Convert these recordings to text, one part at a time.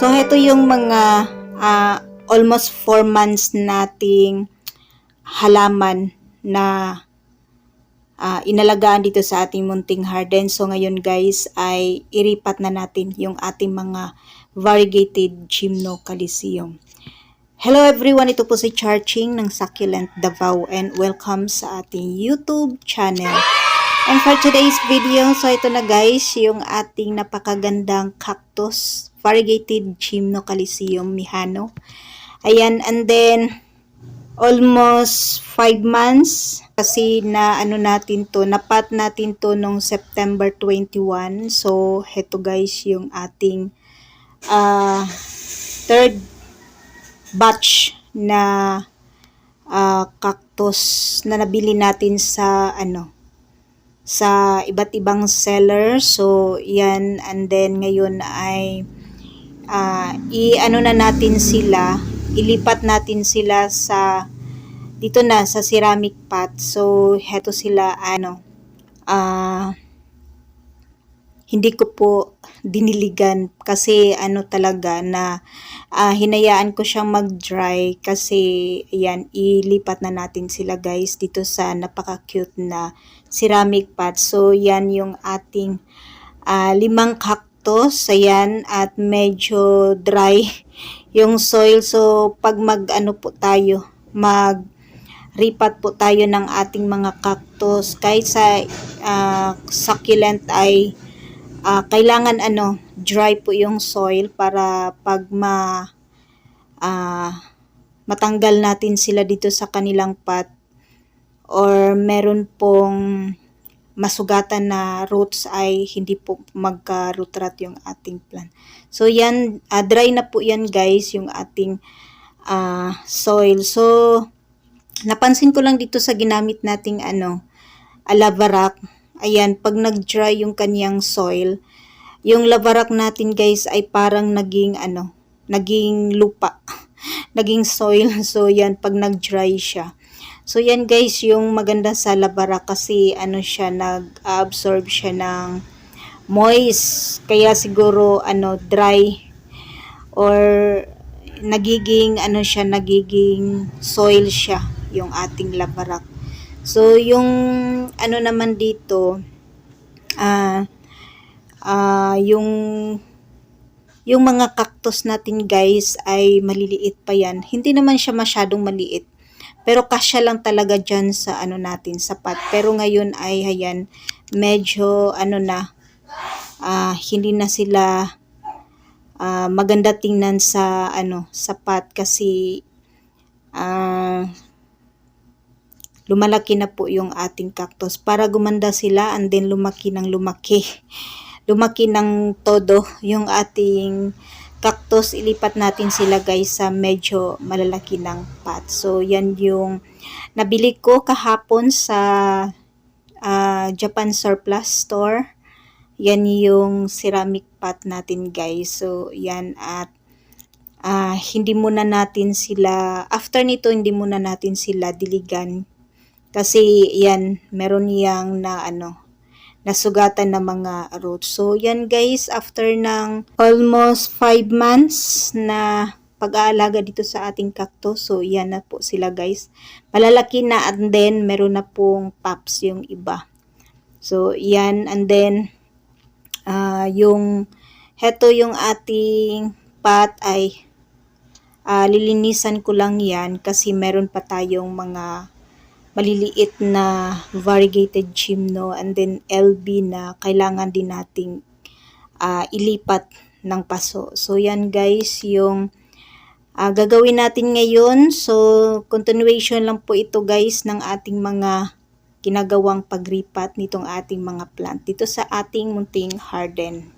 So, ito yung mga almost 4 months nating halaman na inalagaan dito sa ating munting garden. So, ngayon guys ay iripat na natin yung ating mga variegated Gymnocalcium. Hello everyone, ito po si Charching ng Succulent Davao and welcome sa ating YouTube channel. And for today's video, so ito na guys, yung ating napakagandang cactus, variegated Gymnocalcium Mihano. Ayan, and then almost 5 months kasi na natin to, napat natin to nung September 21. So, heto guys yung ating third batch na cactus na nabili natin sa sa iba't ibang seller. So, yan, and then ngayon ay na natin sila, ilipat natin sila sa dito na sa ceramic pot. So, heto sila hindi ko po diniligan kasi talaga na hinayaan ko siyang mag-dry kasi ayan, ilipat na natin sila guys dito sa napaka-cute na ceramic pot. So, yan yung ating 5 cactus. Ayan, at medyo dry yung soil. So, pag po tayo, ripat po tayo ng ating mga cactus. Kahit sa succulent ay kailangan dry po yung soil para pag matanggal natin sila dito sa kanilang pot or meron pong masugatan na roots ay hindi po magka-root rot yung ating plant. So yan, dry na po yan guys yung ating soil. So napansin ko lang dito sa ginamit nating lavarak. Ayan, pag nag-dry yung kanyang soil, yung lavarak natin guys ay parang naging naging lupa, naging soil. So yan, pag nag-dry siya. So yan guys, yung maganda sa lavarak kasi siya, nag-absorb siya ng moist. Kaya siguro dry or nagiging siya, nagiging soil siya yung ating lavarak. So yung naman dito yung mga cactus natin guys ay maliliit pa yan. Hindi naman siya masyadong maliit. Pero kasya lang talaga dyan sa natin, sa pot. Pero ngayon ay ayan, medyo hindi na sila maganda tingnan sa sa pot kasi lumalaki na po yung ating cactus. Para gumanda sila and then lumaki ng lumaki. Lumaki ng todo yung ating cactus. Ilipat natin sila guys sa medyo malalaki ng pot. So yan yung nabili ko kahapon sa Japan Surplus Store. Yan yung ceramic pot natin guys. So yan, at hindi muna natin sila, after nito hindi muna natin sila diligan. Kasi yan, meron yang nasugatan na mga roots. So yan guys, after ng almost 5 months na pag-aalaga dito sa ating cactus. So yan na po sila guys. Malalaki na, and then meron na pong pops yung iba. So yan, and then heto yung ating pot ay lilinisan ko lang yan kasi meron pa tayong mga maliliit na variegated Gymno and then LB na kailangan din nating ilipat ng paso. So yan guys yung gagawin natin ngayon. So continuation lang po ito guys ng ating mga ginagawang pagripat nitong ating mga plant dito sa ating munting garden.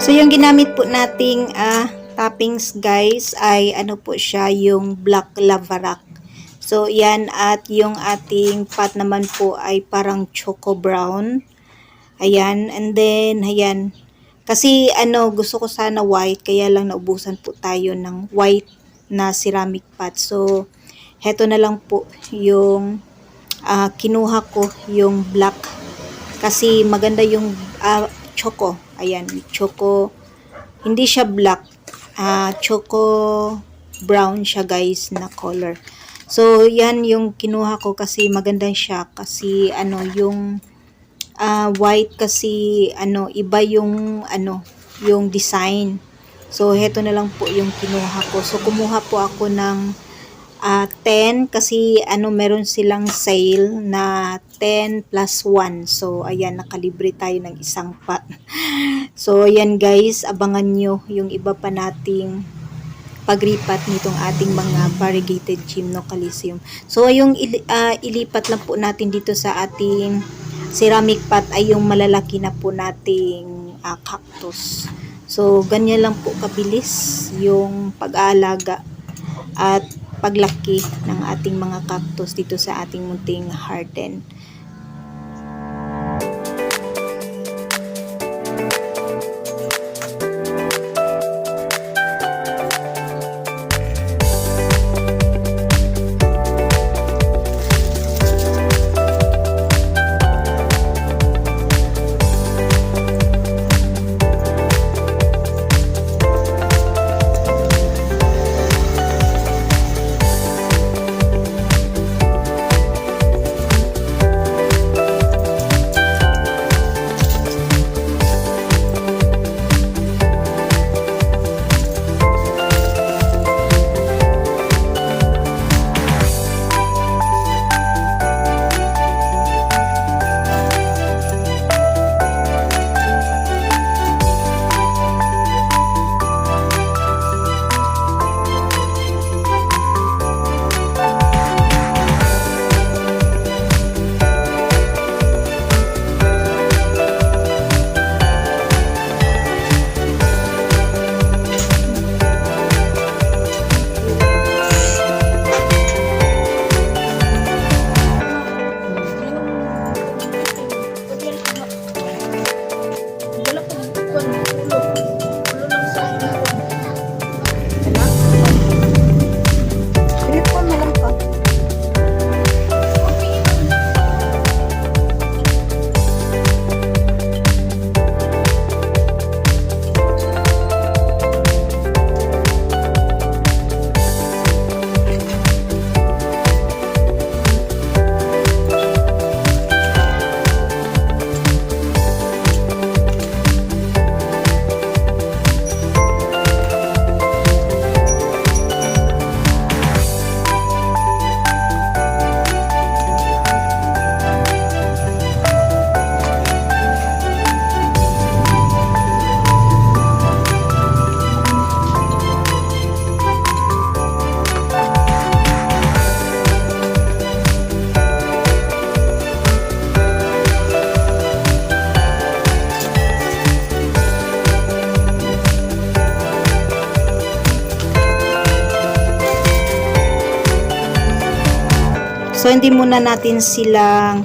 So yung ginamit po nating toppings guys ay ano po siya, yung black lava rock. So yan, at yung ating pot naman po ay parang choco brown. Ayan, and then ayan. Kasi ano, gusto ko sana white, kaya lang naubusan po tayo ng white na ceramic pot. So heto na lang po yung kinuha ko, yung black. Kasi maganda yung choco. Ayan, choco. Hindi siya black. Choco brown siya guys na color. So, yan yung kinuha ko kasi maganda siya. Kasi ano, yung white kasi ano, iba yung ano, yung design. So, heto na lang po yung kinuha ko. So, kumuha po ako ng 10 kasi ano, meron silang sale na 10 plus 1. So, ayan, nakalibre tayo ng isang pot. So, ayan guys, abangan nyo yung iba pa nating pagripat nitong ating mga variegated gymnocalcium. So, yung ilipat lang po natin dito sa ating ceramic pot ay yung malalaki na po nating cactus. So, ganyan lang po kabilis yung pag-aalaga at paglaki ng ating mga cactus dito sa ating munting garden. So, hindi muna natin silang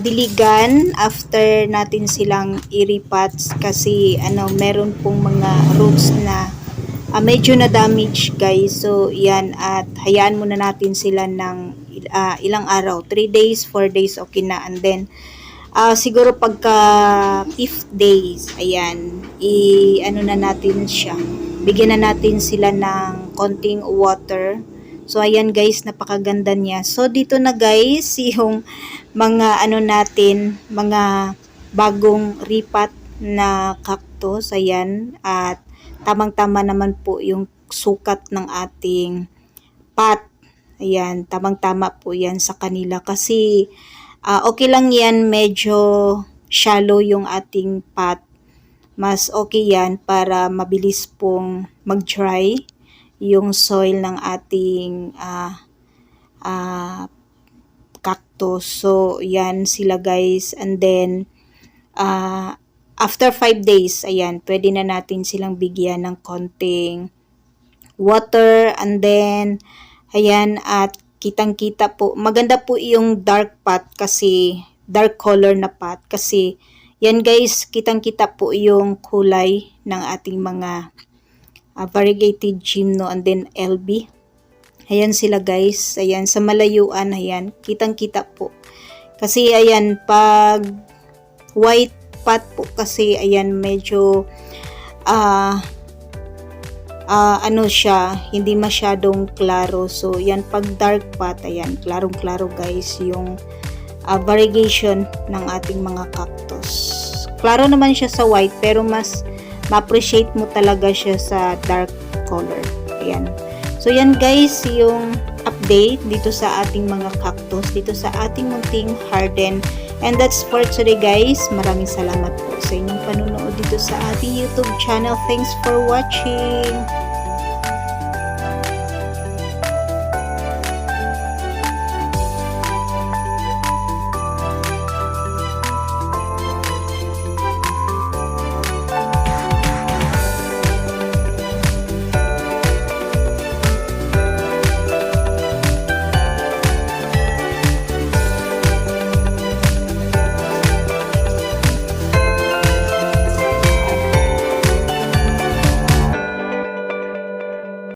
diligan after natin silang iripat kasi ano, meron pong mga roots na medyo na damage guys. So, yan, at hayaan muna natin sila ng ilang araw, 3 days, 4 days, okay na. And then, siguro pagka 5th days, ayan, ano na natin siya. Bigyan na natin sila ng konting water. So, ayan guys, napakaganda niya. So, dito na guys, yung mga ano natin, mga bagong ripat na cactus. Ayan, at tamang-tama naman po yung sukat ng ating pot. Ayan, tamang-tama po yan sa kanila. Kasi, okay lang yan, medyo shallow yung ating pot. Mas okay yan para mabilis pong mag-dry yung soil ng ating cactus. So, yan sila guys. And then, after 5 days, ayan, pwede na natin silang bigyan ng konting water, and then, ayan, at kitang-kita po, maganda po yung dark pot kasi, dark color na pot kasi, yan guys, kitang-kita po yung kulay ng ating mga variegated gymno and then LB. Ayan sila guys, ayan, sa malayuan, ayan, kitang-kita po. Kasi, ayan, pag white pot po kasi, ayan, medyo, ano siya, hindi masyadong klaro. So, yan, pag dark pot, ayan, klarong-klaro guys, yung variegation ng ating mga cactus. Klaro naman siya sa white, pero mas ma-appreciate mo talaga siya sa dark color. Ayan. So, yan guys, yung update dito sa ating mga cactus, dito sa ating munting garden. And that's for today guys. Maraming salamat po sa inyong panunood dito sa ating YouTube channel. Thanks for watching.